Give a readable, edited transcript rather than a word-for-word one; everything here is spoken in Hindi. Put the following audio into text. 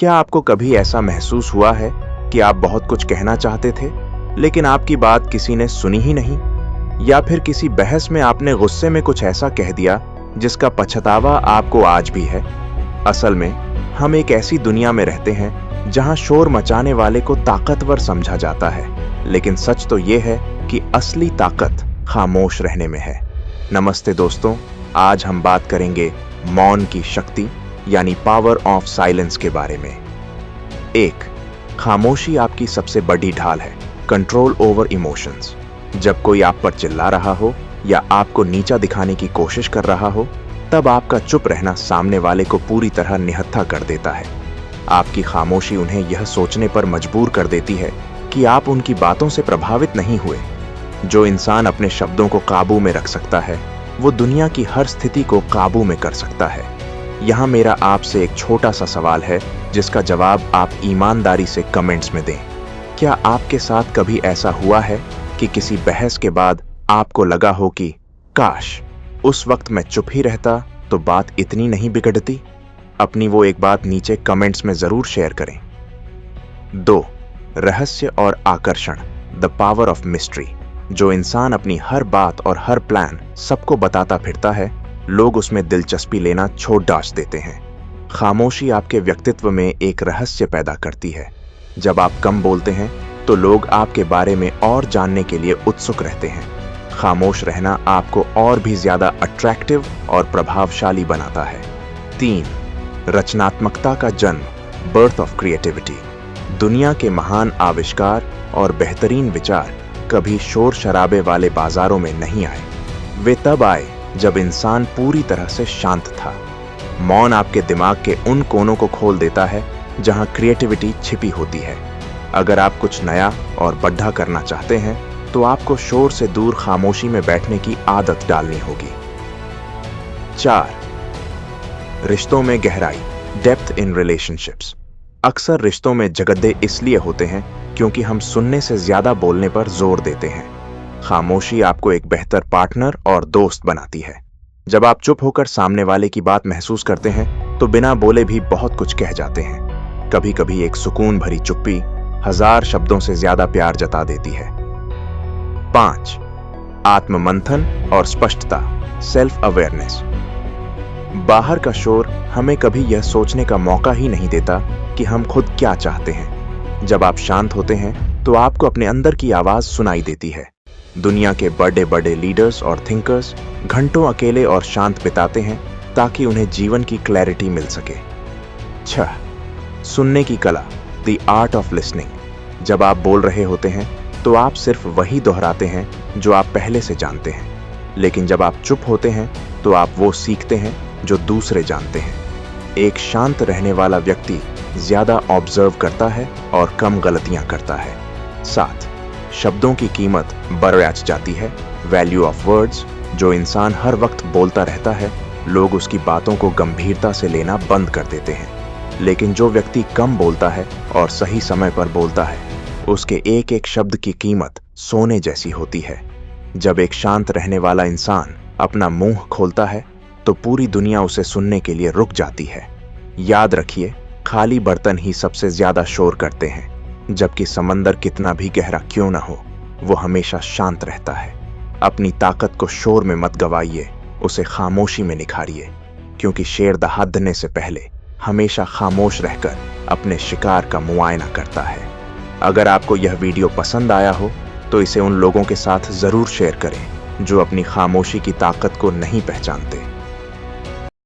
क्या आपको कभी ऐसा महसूस हुआ है कि आप बहुत कुछ कहना चाहते थे, लेकिन आपकी बात किसी ने सुनी ही नहीं? या फिर किसी बहस में आपने गुस्से में कुछ ऐसा कह दिया जिसका पछतावा आपको आज भी है? असल में हम एक ऐसी दुनिया में रहते हैं जहां शोर मचाने वाले को ताकतवर समझा जाता है, लेकिन सच तो यह है कि असली ताकत खामोश रहने में है। नमस्ते दोस्तों, आज हम बात करेंगे मौन की शक्ति यानी पावर ऑफ साइलेंस के बारे में। 1. खामोशी आपकी सबसे बड़ी ढाल है, कंट्रोल ओवर इमोशंस। जब कोई आप पर चिल्ला रहा हो या आपको नीचा दिखाने की कोशिश कर रहा हो, तब आपका चुप रहना सामने वाले को पूरी तरह निहत्था कर देता है। आपकी खामोशी उन्हें यह सोचने पर मजबूर कर देती है कि आप उनकी बातों से प्रभावित नहीं हुए। जो इंसान अपने शब्दों को काबू में रख सकता है, वो दुनिया की हर स्थिति को काबू में कर सकता है। यहाँ मेरा आपसे एक छोटा सा सवाल है जिसका जवाब आप ईमानदारी से कमेंट्स में दें। क्या आपके साथ कभी ऐसा हुआ है कि किसी बहस के बाद आपको लगा हो कि काश उस वक्त मैं चुप ही रहता तो बात इतनी नहीं बिगड़ती? अपनी वो एक बात नीचे कमेंट्स में जरूर शेयर करें। 2. रहस्य और आकर्षण, द पावर ऑफ मिस्ट्री। जो इंसान अपनी हर बात और हर प्लान सबको बताता फिरता है, लोग उसमें दिलचस्पी लेना छोड़ डाल देते हैं। खामोशी आपके व्यक्तित्व में एक रहस्य पैदा करती है। जब आप कम बोलते हैं तो लोग आपके बारे में और जानने के लिए उत्सुक रहते हैं। खामोश रहना आपको और भी ज्यादा अट्रैक्टिव और प्रभावशाली बनाता है। 3. रचनात्मकता का जन्म, बर्थ ऑफ क्रिएटिविटी। दुनिया के महान आविष्कार और बेहतरीन विचार कभी शोर शराबे वाले बाजारों में नहीं आए। वे तब आए जब इंसान पूरी तरह से शांत था। मौन आपके दिमाग के उन कोनों को खोल देता है जहां क्रिएटिविटी छिपी होती है। अगर आप कुछ नया और बढ़ा करना चाहते हैं तो आपको शोर से दूर खामोशी में बैठने की आदत डालनी होगी। 4. रिश्तों में गहराई, डेप्थ इन रिलेशनशिप्स। अक्सर रिश्तों में झगड़े इसलिए होते हैं क्योंकि हम सुनने से ज्यादा बोलने पर जोर देते हैं। खामोशी आपको एक बेहतर पार्टनर और दोस्त बनाती है। जब आप चुप होकर सामने वाले की बात महसूस करते हैं तो बिना बोले भी बहुत कुछ कह जाते हैं। कभी कभी एक सुकून भरी चुप्पी 1000 शब्दों से ज्यादा प्यार जता देती है। 5. आत्ममंथन और स्पष्टता, सेल्फ अवेयरनेस। बाहर का शोर हमें कभी यह सोचने का मौका ही नहीं देता कि हम खुद क्या चाहते हैं। जब आप शांत होते हैं तो आपको अपने अंदर की आवाज सुनाई देती है। दुनिया के बड़े बड़े लीडर्स और थिंकर्स घंटों अकेले और शांत बिताते हैं ताकि उन्हें जीवन की क्लैरिटी मिल सके। 6. सुनने की कला, द आर्ट ऑफ लिसनिंग। जब आप बोल रहे होते हैं तो आप सिर्फ वही दोहराते हैं जो आप पहले से जानते हैं, लेकिन जब आप चुप होते हैं तो आप वो सीखते हैं जो दूसरे जानते हैं। एक शांत रहने वाला व्यक्ति ज्यादा ऑब्जर्व करता है और कम गलतियां करता है। 7. शब्दों की कीमत बढ़ जाती है, वैल्यू ऑफ वर्ड्स। जो इंसान हर वक्त बोलता रहता है, लोग उसकी बातों को गंभीरता से लेना बंद कर देते हैं। लेकिन जो व्यक्ति कम बोलता है और सही समय पर बोलता है, उसके एक एक शब्द की कीमत सोने जैसी होती है। जब एक शांत रहने वाला इंसान अपना मुंह खोलता है तो पूरी दुनिया उसे सुनने के लिए रुक जाती है। याद रखिए, खाली बर्तन ही सबसे ज्यादा शोर करते हैं, जबकि समंदर कितना भी गहरा क्यों ना हो, वो हमेशा शांत रहता है। अपनी ताकत को शोर में मत गवाइए, उसे खामोशी में निखारिए, क्योंकि शेर दहाड़ने से पहले हमेशा खामोश रहकर अपने शिकार का मुआयना करता है। अगर आपको यह वीडियो पसंद आया हो तो इसे उन लोगों के साथ जरूर शेयर करें जो अपनी खामोशी की ताकत को नहीं पहचानते।